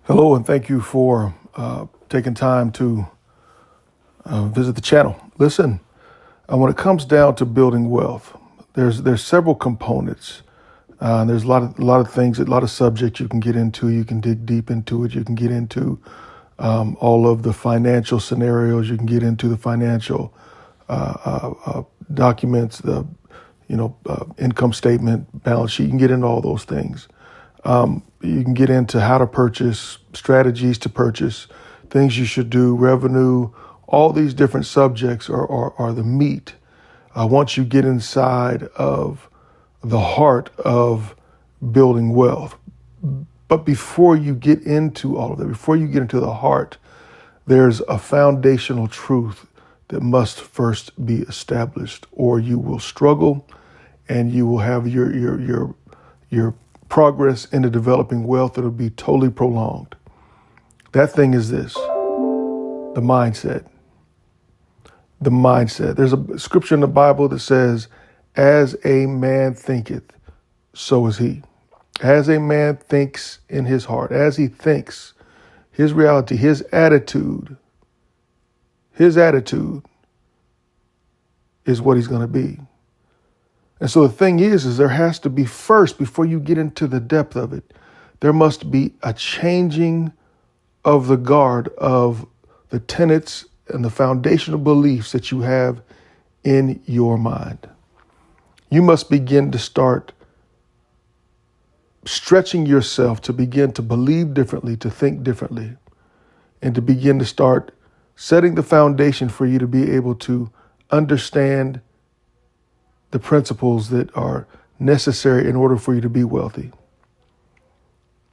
Hello, and thank you for taking time to visit the channel. Listen, when it comes down to building wealth, there's several components. There's a lot of things, a lot of subjects you can get into. You can dig deep into it. You can get into all of the financial scenarios. You can get into the financial documents, the income statement, balance sheet. You can get into all those things. You can get into how to purchase, strategies to purchase, things you should do, revenue. All these different subjects are the meat. Once you get inside of the heart of building wealth. But before you get into all of that, before you get into the heart, there's a foundational truth that must first be established, or you will struggle and you will have your progress into developing wealth that'll be totally prolonged. That thing is this: the mindset. The mindset. There's a scripture in the Bible that says, as a man thinketh, so is he. As a man thinks in his heart, as he thinks, his reality, his attitude is what he's going to be. And so the thing is there has to be first, before you get into the depth of it, there must be a changing of the guard of the tenets and the foundational beliefs that you have in your mind. You must begin to start stretching yourself to begin to believe differently, to think differently, and to begin to start setting the foundation for you to be able to understand the principles that are necessary in order for you to be wealthy.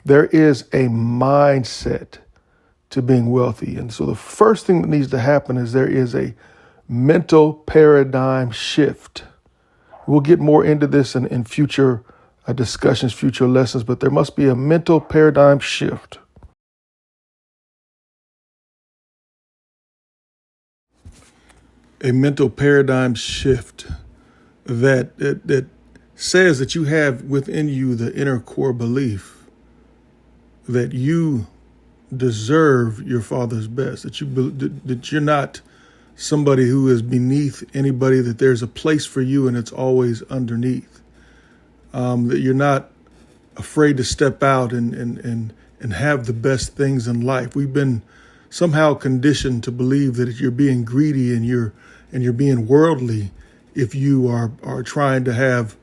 There is a mindset to being wealthy. And so the first thing that needs to happen is there is a mental paradigm shift. We'll get more into this in future discussions, future lessons, but there must be a mental paradigm shift. A mental paradigm shift that says that you have within you the inner core belief that you deserve your Father's best, that you're not somebody who is beneath anybody, that there's a place for you and it's always underneath, that you're not afraid to step out and have the best things in life. We've been somehow conditioned to believe that if you're being greedy and you're being worldly, if you are trying to have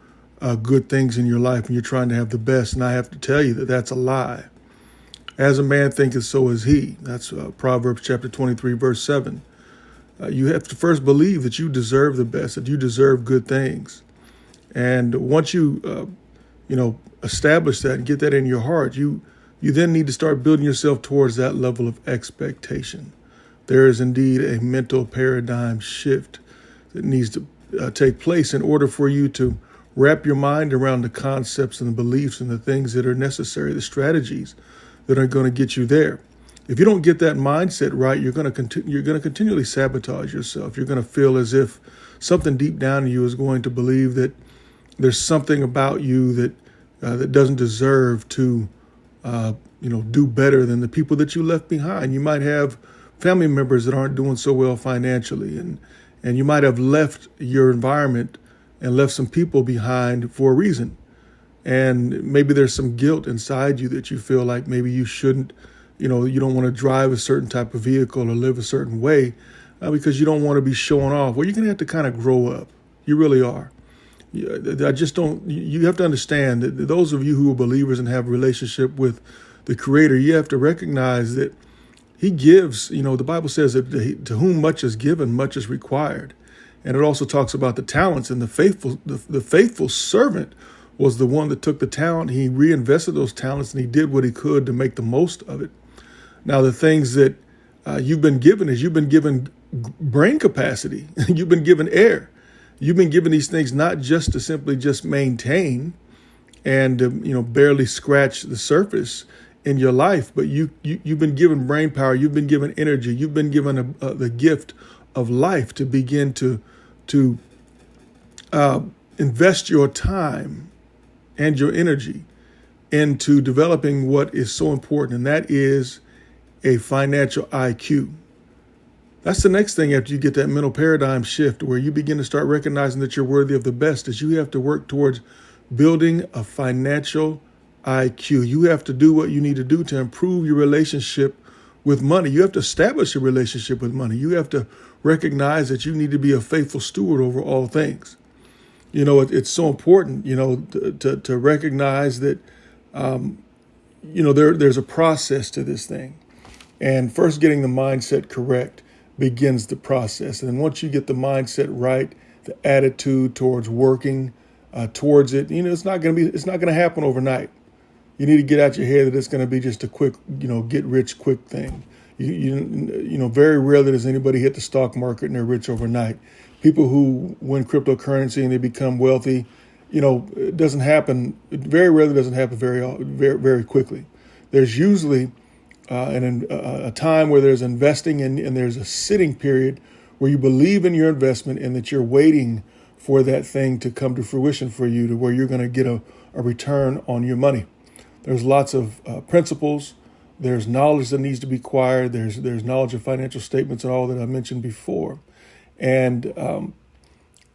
good things in your life and you're trying to have the best. And I have to tell you that that's a lie. As a man thinketh, so is he. That's Proverbs chapter 23, verse 7. You have to first believe that you deserve the best, that you deserve good things. And once you, establish that and get that in your heart, you then need to start building yourself towards that level of expectation. There is indeed a mental paradigm shift that needs to take place in order for you to wrap your mind around the concepts and the beliefs and the things that are necessary, the strategies that are going to get you there. If you don't get that mindset right, you're going to continually sabotage yourself. You're going to feel as if something deep down in you is going to believe that there's something about you that doesn't deserve to do better than the people that you left behind. You might have family members that aren't doing so well financially, and you might have left your environment and left some people behind for a reason. And maybe there's some guilt inside you that you feel like maybe you shouldn't, you don't want to drive a certain type of vehicle or live a certain way because you don't want to be showing off. Well, you're going to have to kind of grow up. You really are. You have to understand that those of you who are believers and have a relationship with the Creator, you have to recognize that He gives, the Bible says that to whom much is given, much is required. And it also talks about the talents, and the faithful servant was the one that took the talent. He reinvested those talents and he did what he could to make the most of it. Now, the things that you've been given is you've been given brain capacity. You've been given air. You've been given these things not just to simply just maintain and, barely scratch the surface in your life, but you've been given brain power. You've been given energy. You've been given the gift of life to begin to invest your time and your energy into developing what is so important, and that is a financial IQ. That's the next thing after you get that mental paradigm shift, where you begin to start recognizing that you're worthy of the best, is you have to work towards building a financial IQ. You have to do what you need to do to improve your relationship with money. You have to establish a relationship with money. You have to recognize that you need to be a faithful steward over all things. It's so important, to recognize that, there's a process to this thing. And first getting the mindset correct begins the process. And then once you get the mindset right, the attitude towards working towards it, it's not going to happen overnight. You need to get out your head that it's going to be just a quick, get rich quick thing. Very rarely does anybody hit the stock market and they're rich overnight. People who win cryptocurrency and they become wealthy, it doesn't happen. It very rarely doesn't happen very, very quickly. There's usually a time where there's investing and there's a sitting period where you believe in your investment and that you're waiting for that thing to come to fruition for you, to where you're going to get a return on your money. There's lots of principles. There's knowledge that needs to be acquired. There's knowledge of financial statements and all that I mentioned before. And,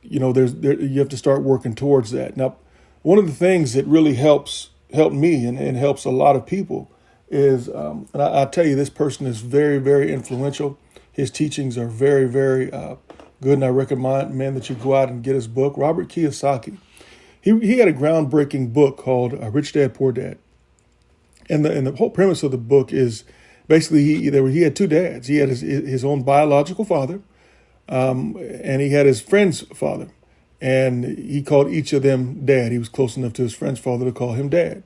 you have to start working towards that. Now, one of the things that really helped me and helps a lot of people is, and I'll tell you, this person is very, very influential. His teachings are very, very good, and I recommend that you go out and get his book. Robert Kiyosaki. He had a groundbreaking book called Rich Dad, Poor Dad. And the whole premise of the book is basically he had two dads. He had his own biological father, and he had his friend's father. And he called each of them dad. He was close enough to his friend's father to call him dad.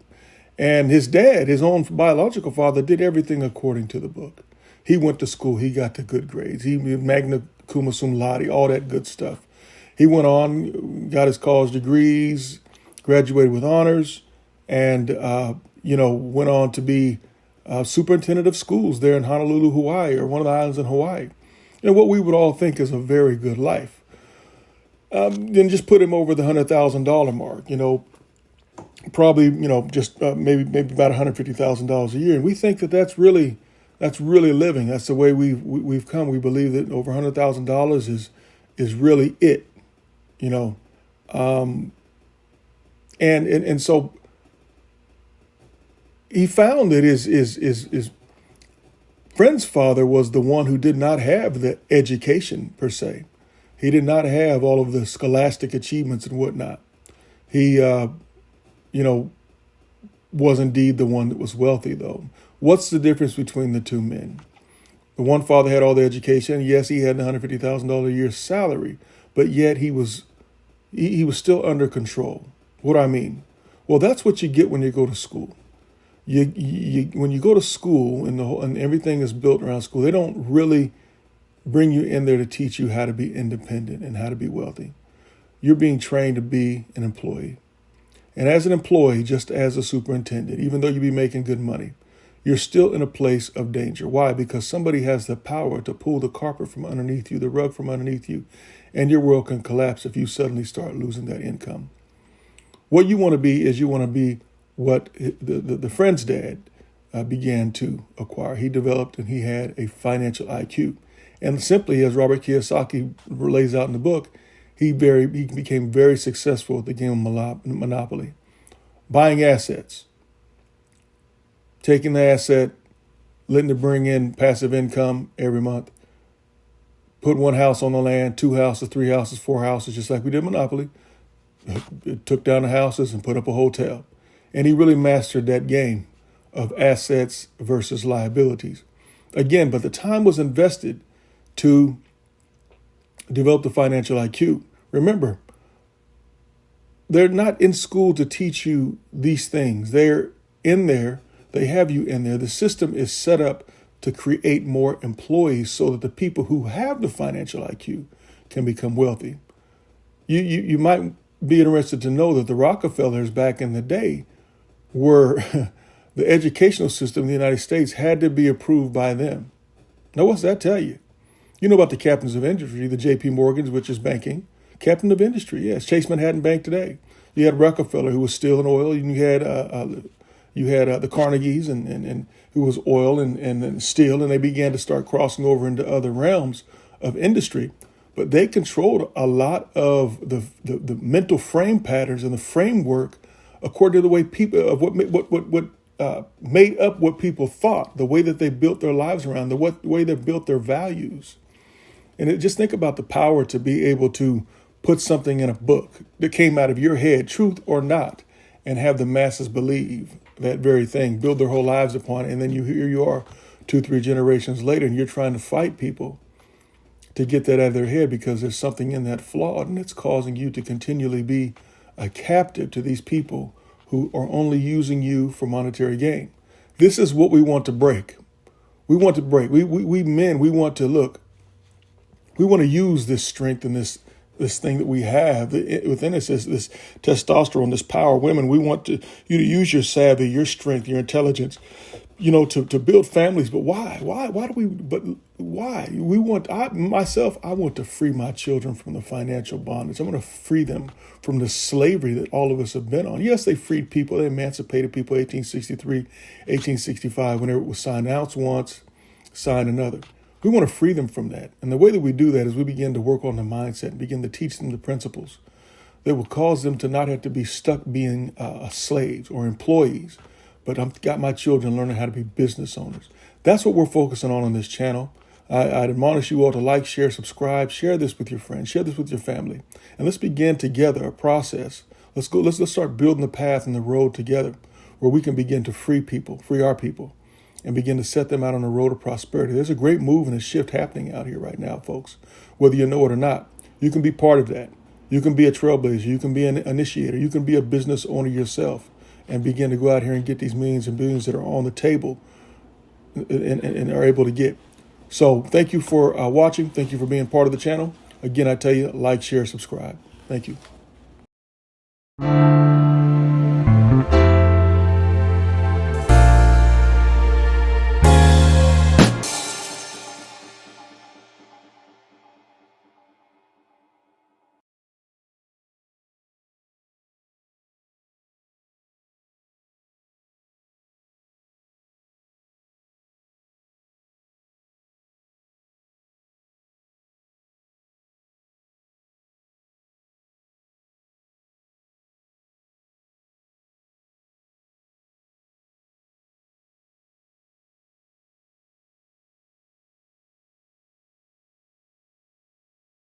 And his dad, his own biological father, did everything according to the book. He went to school. He got the good grades. He magna cum laude, all that good stuff. He went on, got his college degrees, graduated with honors, and went on to be superintendent of schools there in Honolulu, Hawaii, or one of the islands in Hawaii. What we would all think is a very good life. Then just put him over the $100,000 mark, probably, just maybe about $150,000 a year. And we think that that's really living. That's the way we've come. We believe that over $100,000 is really it, and so he found that his friend's father was the one who did not have the education per se. He did not have all of the scholastic achievements and whatnot. He, was indeed the one that was wealthy, though. What's the difference between the two men? The one father had all the education. Yes, he had $150,000 a year salary, but yet he was still under control. What do I mean? Well, that's what you get when you go to school. When you go to school and everything is built around school, they don't really bring you in there to teach you how to be independent and how to be wealthy. You're being trained to be an employee. And as an employee, just as a superintendent, even though you be making good money, you're still in a place of danger. Why? Because somebody has the power to pull the carpet from underneath you, the rug from underneath you, and your world can collapse if you suddenly start losing that income. What you want to be is what the friend's dad began to acquire. He developed and he had a financial IQ. And simply, as Robert Kiyosaki lays out in the book, he became very successful at the game of Monopoly. Buying assets, taking the asset, letting it bring in passive income every month, put one house on the land, 2 houses, 3 houses, 4 houses, just like we did Monopoly. It took down the houses and put up a hotel. And he really mastered that game of assets versus liabilities. Again, but the time was invested to develop the financial IQ. Remember, they're not in school to teach you these things. They're in there. They have you in there. The system is set up to create more employees so that the people who have the financial IQ can become wealthy. You might be interested to know that the Rockefellers back in the day were the educational system in the United States had to be approved by them. Now, what's that tell you? You know about the captains of industry, the J.P. Morgans, which is banking. Captain of industry, yes. Chase Manhattan Bank today. You had Rockefeller, who was still in oil. And you had You had the Carnegies and who was oil and steel, and they began to start crossing over into other realms of industry. But they controlled a lot of the mental frame patterns and the framework according to the way people of what made up what people thought, the way that they built their lives around, the way they built their values. Just think about the power to be able to put something in a book that came out of your head, truth or not, and have the masses believe that very thing, build their whole lives upon it. And then here you are 2-3 generations later, and you're trying to fight people to get that out of their head because there's something in that flawed, and it's causing you to continually be a captive to these people who are only using you for monetary gain. This is what we want to break. We want to break. We men, we want to use this strength and this thing that we have within us, this testosterone, this power. Women, we want you to use your savvy, your strength, your intelligence, to build families. But why? Why? I want to free my children from the financial bondage. I want to free them from the slavery that all of us have been on. Yes, they freed people. They emancipated people 1863, 1865, whenever it was signed. Ounce once, signed another. We want to free them from that. And the way that we do that is we begin to work on the mindset and begin to teach them the principles that will cause them to not have to be stuck being slaves or employees. But I've got my children learning how to be business owners. That's what we're focusing on this channel. I'd admonish you all to like, share, subscribe, share this with your friends, share this with your family. And let's begin together a process. Let's start building the path and the road together where we can begin to free our people, and begin to set them out on the road of prosperity. There's a great move and a shift happening out here right now, folks. Whether you know it or not, you can be part of that. You can be a trailblazer. You can be an initiator. You can be a business owner yourself and begin to go out here and get these millions and billions that are on the table and are able to get. So thank you for watching. Thank you for being part of the channel. Again, I tell you, like, share, subscribe. Thank you.